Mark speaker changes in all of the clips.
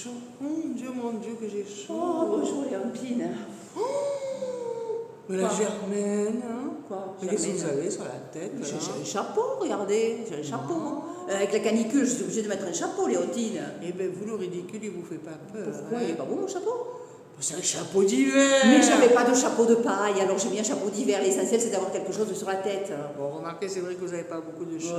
Speaker 1: chaud. Mon Dieu, que j'ai chaud.
Speaker 2: Oh, bonjour Léontine.
Speaker 1: Mais la Germaine, hein.
Speaker 2: Quoi,
Speaker 1: Mais qu'est-ce que vous
Speaker 2: Germaine
Speaker 1: avez sur la tête là?
Speaker 2: J'ai un chapeau, regardez, j'ai un chapeau. Avec la canicule, je suis obligée de mettre un chapeau, Léontine.
Speaker 1: Eh bien, vous, le ridicule, il vous fait pas peur.
Speaker 2: Pourquoi
Speaker 1: hein.
Speaker 2: il est pas beau mon chapeau?
Speaker 1: C'est un chapeau d'hiver.
Speaker 2: Mais j'avais pas de chapeau de paille, alors j'ai mis un chapeau d'hiver. L'essentiel, c'est d'avoir quelque chose sur la tête.
Speaker 1: Bon, remarquez, c'est vrai que vous n'avez pas beaucoup de cheveux.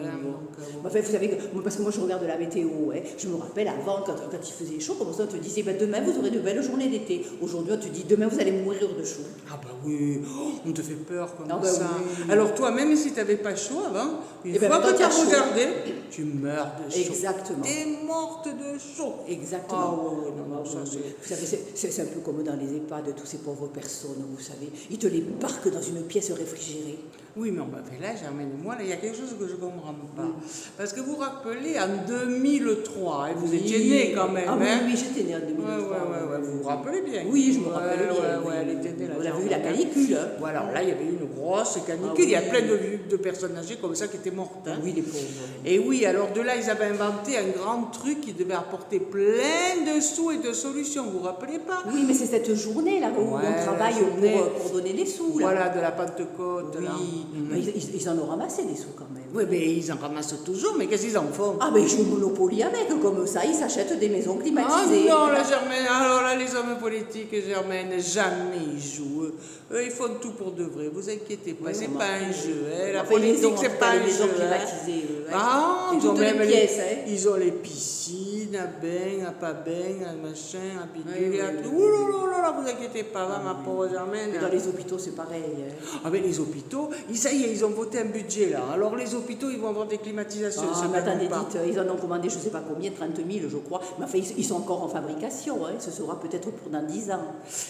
Speaker 1: hein, donc, bon.
Speaker 2: Enfin, vous savez, parce que moi je regarde la météo, hein. Je me rappelle avant, quand il faisait chaud, comme ça, on te disait ben, demain vous aurez de belles journées d'été. Aujourd'hui, on te dit demain vous allez mourir de chaud.
Speaker 1: Ah bah oui, on te fait peur comme
Speaker 2: Ah bah
Speaker 1: ça.
Speaker 2: oui.
Speaker 1: Alors toi, même si tu n'avais pas chaud avant, une
Speaker 2: Eh ben,
Speaker 1: fois
Speaker 2: quand
Speaker 1: que tu as
Speaker 2: t'as chaud.
Speaker 1: regardé, tu meurs de chaud.
Speaker 2: Exactement.
Speaker 1: T'es morte de chaud.
Speaker 2: Exactement.
Speaker 1: Ah ouais, non, ça c'est...
Speaker 2: Vous savez, c'est un peu comme dans les EHPAD, tous ces pauvres personnes, vous savez. Ils te les parquent dans une pièce réfrigérée.
Speaker 1: Oui, mais on m'a fait là, Germaine et moi, là, il y a quelque chose que je ne comprends pas. Parce que vous vous rappelez, en 2003, et vous étiez née quand même,
Speaker 2: Ah oui,
Speaker 1: hein?
Speaker 2: oui, j'étais née en 2003.
Speaker 1: Ouais, vous vous rappelez bien.
Speaker 2: Oui, je me rappelle bien.
Speaker 1: Ouais, elle était née là.
Speaker 2: On a vu la canicule. Hein.
Speaker 1: Voilà, alors là, il y avait une grosse canicule.
Speaker 2: Ah oui.
Speaker 1: Il y a plein de personnes âgées comme ça qui étaient mortes. Hein?
Speaker 2: Oui, les pauvres.
Speaker 1: Et oui, alors de là, ils avaient inventé un grand truc qui devait apporter plein de sous et de solutions. Vous vous rappelez pas?
Speaker 2: Oui, mais c'est cette journée-là où
Speaker 1: Ouais,
Speaker 2: on travaille
Speaker 1: la journée.
Speaker 2: pour donner les sous. Là.
Speaker 1: Voilà, de la Pentecôte.
Speaker 2: Oui,
Speaker 1: là.
Speaker 2: mais ils en ont ramassé des sous quand même.
Speaker 1: Oui, mais ils en ramassent toujours, mais qu'est-ce qu'ils en font?
Speaker 2: Ah, mais ils jouent au Monopoly avec, comme ça, ils s'achètent des maisons
Speaker 1: Ah
Speaker 2: climatisées.
Speaker 1: non, la Germaine, alors là, les hommes politiques, Germaine, jamais ils jouent. Eux, ils font tout pour de vrai, vous inquiétez pas,
Speaker 2: Oui,
Speaker 1: c'est
Speaker 2: maman.
Speaker 1: pas un jeu. Hein. La
Speaker 2: Enfin, ils
Speaker 1: politique,
Speaker 2: ont, en
Speaker 1: c'est
Speaker 2: tout
Speaker 1: pas
Speaker 2: cas,
Speaker 1: un
Speaker 2: les maisons
Speaker 1: jeu. Hein.
Speaker 2: climatisées, eux, hein.
Speaker 1: Ah,
Speaker 2: Et
Speaker 1: ils ont
Speaker 2: toutes les
Speaker 1: même
Speaker 2: pièces, hein.
Speaker 1: ils ont les piscines, à bain, à pas bain, à machin, à bidule,
Speaker 2: Oui,
Speaker 1: à
Speaker 2: oui,
Speaker 1: tout.
Speaker 2: oui.
Speaker 1: Ouh là là, vous inquiétez pas, va, ma pauvre Germaine.
Speaker 2: Mais dans les hôpitaux, c'est pareil. Hein.
Speaker 1: Ah ben les hôpitaux, ça y est, ils ont voté un budget là. Alors les hôpitaux, ils vont avoir des climatisations.
Speaker 2: Ah,
Speaker 1: ça
Speaker 2: mais
Speaker 1: ne
Speaker 2: attendez,
Speaker 1: pas.
Speaker 2: dites, ils en ont commandé je ne sais pas combien, 30 000 je crois, mais enfin ils sont encore en fabrication, hein. Ce sera peut-être pour dans 10 ans.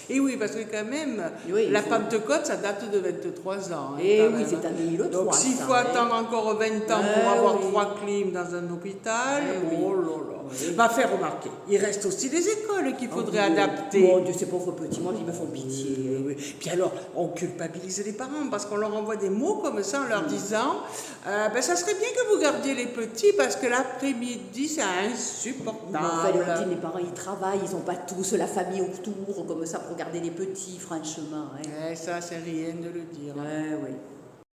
Speaker 1: Et oui, parce que quand même,
Speaker 2: Oui,
Speaker 1: la
Speaker 2: il faut-
Speaker 1: Pentecôte, ça date de 23 ans. hein,
Speaker 2: Et
Speaker 1: quand
Speaker 2: oui,
Speaker 1: même,
Speaker 2: c'est
Speaker 1: hein.
Speaker 2: en 2003.
Speaker 1: Donc s'il
Speaker 2: ça,
Speaker 1: faut
Speaker 2: hein.
Speaker 1: attendre encore 20 ans pour
Speaker 2: Ah,
Speaker 1: avoir
Speaker 2: oui.
Speaker 1: 3 clims dans un hôpital,
Speaker 2: oui.
Speaker 1: oh là là.
Speaker 2: Oui.
Speaker 1: Va faire remarquer. Il reste aussi les écoles qu'il faudrait
Speaker 2: Oh,
Speaker 1: adapter.
Speaker 2: Mon Dieu, ces pauvres petits, moi ils me font pitié.
Speaker 1: Oui. Puis alors, on culpabilise les parents parce qu'on leur envoie des mots comme ça en leur disant ben, ça serait bien que vous gardiez les petits parce que l'après-midi, c'est insupportable.
Speaker 2: Enfin, les parents ils travaillent, ils n'ont pas tous la famille autour, comme ça pour garder les petits, franchement. Hein.
Speaker 1: Ça, c'est rien de le dire.
Speaker 2: Ouais, oui.